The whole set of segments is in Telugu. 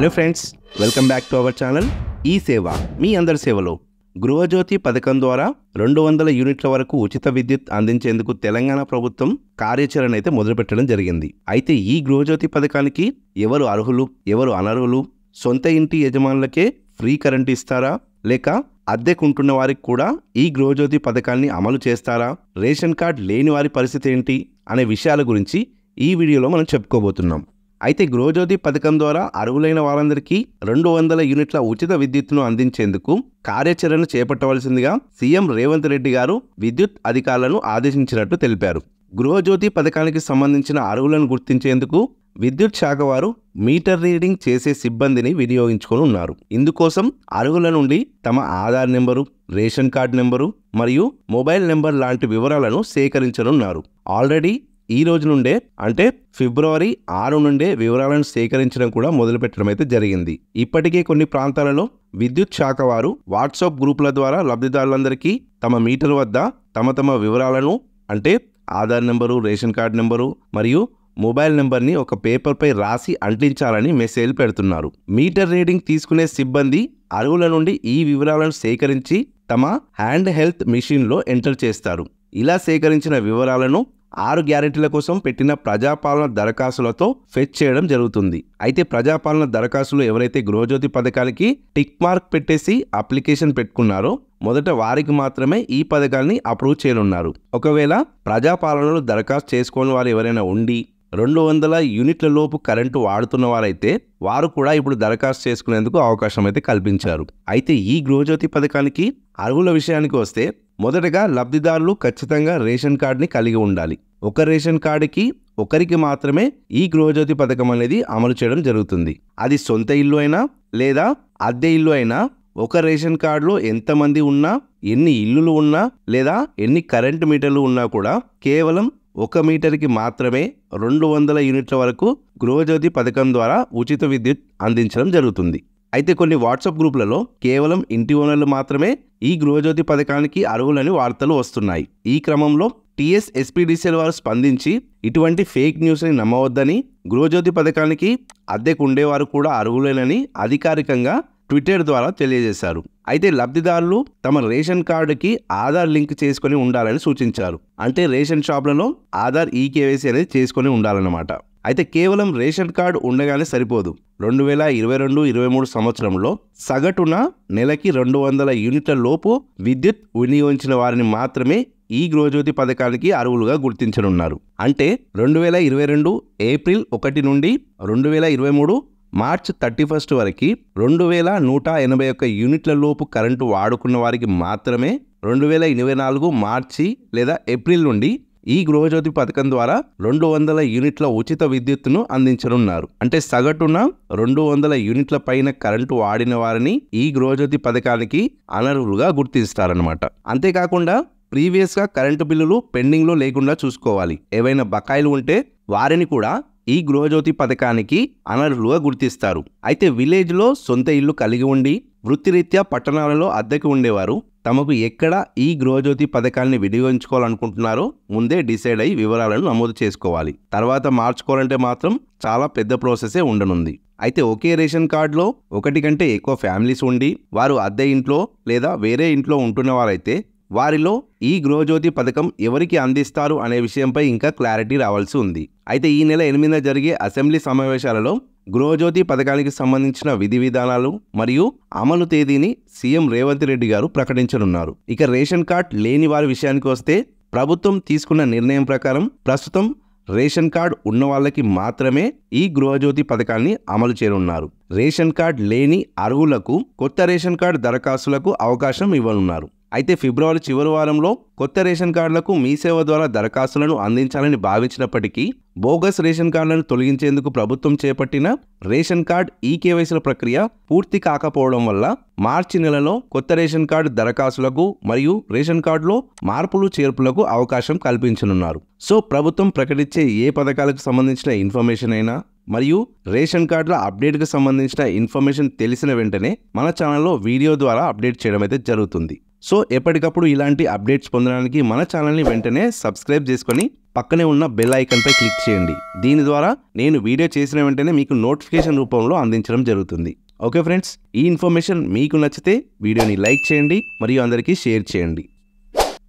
Hello friends, welcome back to our channel ఈ సేవ మీ అందరి సేవలో. గృహజ్యోతి పథకం ద్వారా 200 యూనిట్ల వరకు ఉచిత విద్యుత్ అందించేందుకు తెలంగాణ ప్రభుత్వం కార్యాచరణ అయితే మొదలుపెట్టడం జరిగింది. అయితే ఈ గృహజ్యోతి పథకానికి ఎవరు అర్హులు, ఎవరు అనర్హులు, సొంత ఇంటి యజమానులకే ఫ్రీ కరెంట్ ఇస్తారా, లేక అద్దెకుంటున్న వారికి కూడా ఈ గృహజ్యోతి పథకాన్ని అమలు చేస్తారా, రేషన్ కార్డ్ లేని వారి పరిస్థితి ఏంటి అనే విషయాల గురించి ఈ వీడియోలో మనం చెప్పుకోబోతున్నాం. అయితే గృహజ్యోతి పథకం ద్వారా అర్హులైన వారందరికీ 200 యూనిట్ల ఉచిత విద్యుత్తును అందించేందుకు కార్యాచరణ చేపట్టవలసిందిగా సీఎం రేవంత్ రెడ్డి గారు విద్యుత్ అధికారులను ఆదేశించినట్టు తెలిపారు. గృహజ్యోతి పథకానికి సంబంధించిన అర్హులను గుర్తించేందుకు విద్యుత్ శాఖ వారు మీటర్ రీడింగ్ చేసే సిబ్బందిని వినియోగించుకొని ఉన్నారు. ఇందుకోసం అర్హుల నుండి తమ Aadhaar number, ration card number మరియు మొబైల్ నెంబర్ లాంటి వివరాలను సేకరించనున్నారు. ఆల్రెడీ ఈ రోజు నుండే అంటే ఫిబ్రవరి 6 నుండే వివరాలను సేకరించడం కూడా మొదలుపెట్టడం అయితే జరిగింది. ఇప్పటికే కొన్ని ప్రాంతాలలో విద్యుత్ శాఖ వారు వాట్సాప్ గ్రూపుల ద్వారా లబ్ధిదారులందరికీ తమ మీటర్ వద్ద తమ వివరాలను అంటే Aadhaar number, ration card number మరియు మొబైల్ నెంబర్ని ఒక పేపర్పై రాసి అంటించాలని మెసేజ్ పెడుతున్నారు. మీటర్ రీడింగ్ తీసుకునే సిబ్బంది అర్హుల నుండి ఈ వివరాలను సేకరించి తమ హ్యాండ్ హెల్త్ మిషన్లో ఎంటర్ చేస్తారు. ఇలా సేకరించిన వివరాలను 6 గ్యారెంటీల కోసం పెట్టిన ప్రజాపాలన దరఖాస్తులతో ఫెచ్ చేయడం జరుగుతుంది. అయితే ప్రజాపాలన దరఖాస్తులు ఎవరైతే గృహజ్యోతి పథకానికి టిక్ మార్క్ పెట్టేసి అప్లికేషన్ పెట్టుకున్నారో మొదట వారికి మాత్రమే ఈ పథకాన్ని అప్రూవ్ చేయనున్నారు. ఒకవేళ ప్రజాపాలనలో దరఖాస్తు చేసుకోని వారు ఎవరైనా ఉండి 200 యూనిట్ల లోపు కరెంటు వాడుతున్న వారైతే వారు కూడా ఇప్పుడు దరఖాస్తు చేసుకునేందుకు అవకాశం అయితే కల్పించారు. అయితే ఈ గృహజ్యోతి పథకానికి అర్హుల విషయానికి వస్తే మొదటగా లబ్ధిదారులు ఖచ్చితంగా రేషన్ కార్డుని కలిగి ఉండాలి. ఒక రేషన్ కార్డుకి ఒకరికి మాత్రమే ఈ గృహజ్యోతి పథకం అనేది అమలు చేయడం జరుగుతుంది. అది సొంత ఇల్లు అయినా లేదా అద్దె ఇల్లు అయినా ఒక రేషన్ కార్డులో ఎంతమంది ఉన్నా, ఎన్ని ఇల్లులు ఉన్నా లేదా ఎన్ని కరెంటు మీటర్లు ఉన్నా కూడా కేవలం 1 మీటర్కి మాత్రమే 200 యూనిట్ల వరకు గృహజ్యోతి పథకం ద్వారా ఉచిత విద్యుత్ అందించడం జరుగుతుంది. అయితే కొన్ని వాట్సాప్ గ్రూపులలో కేవలం ఇంటి ఓనర్లు మాత్రమే ఈ గృహజ్యోతి పథకానికి అర్హులని వార్తలు వస్తున్నాయి. ఈ క్రమంలో TSSPDCL వారు స్పందించి ఇటువంటి ఫేక్ న్యూస్ని నమ్మవద్దని, గృహజ్యోతి పథకానికి అద్దెకు ఉండేవారు కూడా అర్హులేనని అధికారికంగా ట్విట్టర్ ద్వారా తెలియజేశారు. అయితే లబ్ధిదారులు తమ రేషన్ కార్డుకి ఆధార్ లింక్ చేసుకుని ఉండాలని సూచించారు. అంటే రేషన్ షాప్లలో ఆధార్ ఈకేవైసీ అనేది చేసుకుని ఉండాలన్నమాట. అయితే కేవలం రేషన్ కార్డు ఉండగానే సరిపోదు. 2022-23 సంవత్సరంలో సగటున నెలకి 200 యూనిట్ల లోపు విద్యుత్ వినియోగించిన వారిని మాత్రమే ఈ గృహజ్యోతి పథకానికి అర్హులుగా గుర్తించనున్నారు. అంటే 2022 ఏప్రిల్ 1 నుండి 2023 మార్చ్ 31 వరకు 2181 యూనిట్ల లోపు కరెంటు వాడుకున్న వారికి మాత్రమే 2024 మార్చి లేదా ఏప్రిల్ నుండి ఈ గృహజ్యోతి పథకం ద్వారా 200 యూనిట్ల ఉచిత విద్యుత్తును అందించనున్నారు. అంటే సగటున 200 యూనిట్ల పైన కరెంటు వాడిన వారిని ఈ గృహజ్యోతి పథకానికి అనర్హులుగా గుర్తిస్తారన్నమాట. అంతేకాకుండా ప్రీవియస్గా కరెంటు బిల్లులు పెండింగ్లో లేకుండా చూసుకోవాలి. ఏవైనా బకాయిలు ఉంటే వారిని కూడా ఈ గృహజ్యోతి పథకానికి అనర్హులుగా గుర్తిస్తారు. అయితే విలేజ్లో సొంత ఇల్లు కలిగి ఉండి వృత్తిరీత్యా పట్టణాలలో అద్దెకు ఉండేవారు తమకు ఎక్కడ ఈ గృహజ్యోతి పథకాన్ని వినియోగించుకోవాలనుకుంటున్నారో ముందే డిసైడ్ అయ్యి వివరాలను నమోదు చేసుకోవాలి. తర్వాత మార్చుకోవాలంటే మాత్రం చాలా పెద్ద ప్రాసెసే ఉండనుంది. అయితే ఒకే రేషన్ కార్డులో 1 కంటే ఎక్కువ ఫ్యామిలీస్ ఉండి వారు అద్దె ఇంట్లో లేదా వేరే ఇంట్లో ఉంటున్న వారైతే వారిలో ఈ గృహజ్యోతి పథకం ఎవరికి అందిస్తారు అనే విషయంపై ఇంకా క్లారిటీ రావాల్సి ఉంది. అయితే ఈ నెల 8న జరిగే అసెంబ్లీ సమావేశాలలో గృహజ్యోతి పథకానికి సంబంధించిన విధి విధానాలు మరియు అమలు తేదీని సీఎం రేవంత్ రెడ్డి గారు ప్రకటించనున్నారు. ఇక రేషన్ కార్డ్ లేని వారి విషయానికి వస్తే ప్రభుత్వం తీసుకున్న నిర్ణయం ప్రకారం ప్రస్తుతం రేషన్ కార్డ్ ఉన్న వాళ్ళకి మాత్రమే ఈ గృహజ్యోతి పథకాన్ని అమలు చేయనున్నారు. రేషన్ కార్డ్ లేని అర్హులకు కొత్త రేషన్ కార్డు దరఖాస్తులకు అవకాశం ఇవ్వనున్నారు. అయితే ఫిబ్రవరి చివరి వారంలో కొత్త రేషన్ కార్డులకు మీ సేవ ద్వారా దరఖాస్తులను అందించాలని భావించినప్పటికీ బోగస్ రేషన్ కార్డులను తొలగించేందుకు ప్రభుత్వం చేపట్టిన రేషన్ కార్డ్ ఈకేవైసీల ప్రక్రియ పూర్తి కాకపోవడం వల్ల మార్చి నెలలో కొత్త రేషన్ కార్డు దరఖాస్తులకు మరియు రేషన్ కార్డులో మార్పులు చేర్పులకు అవకాశం కల్పించనున్నారు. సో ప్రభుత్వం ప్రకటించే ఏ పథకాలకు సంబంధించిన ఇన్ఫర్మేషన్ అయినా మరియు రేషన్ కార్డుల అప్డేట్కి సంబంధించిన ఇన్ఫర్మేషన్ తెలిసిన వెంటనే మన ఛానల్లో వీడియో ద్వారా అప్డేట్ చేయడం అయితే జరుగుతుంది. సో ఎప్పటికప్పుడు ఇలాంటి అప్డేట్స్ పొందడానికి మన ఛానల్ని వెంటనే సబ్స్క్రైబ్ చేసుకొని పక్కనే ఉన్న బెల్ ఐకాన్పై క్లిక్ చేయండి. దీని ద్వారా నేను వీడియో చేసిన వెంటనే మీకు నోటిఫికేషన్ రూపంలో అందించడం జరుగుతుంది. ఓకే ఫ్రెండ్స్, ఈ ఇన్ఫర్మేషన్ మీకు నచ్చితే వీడియోని లైక్ చేయండి మరియు అందరికీ షేర్ చేయండి.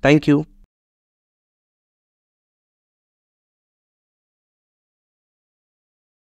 Thank you.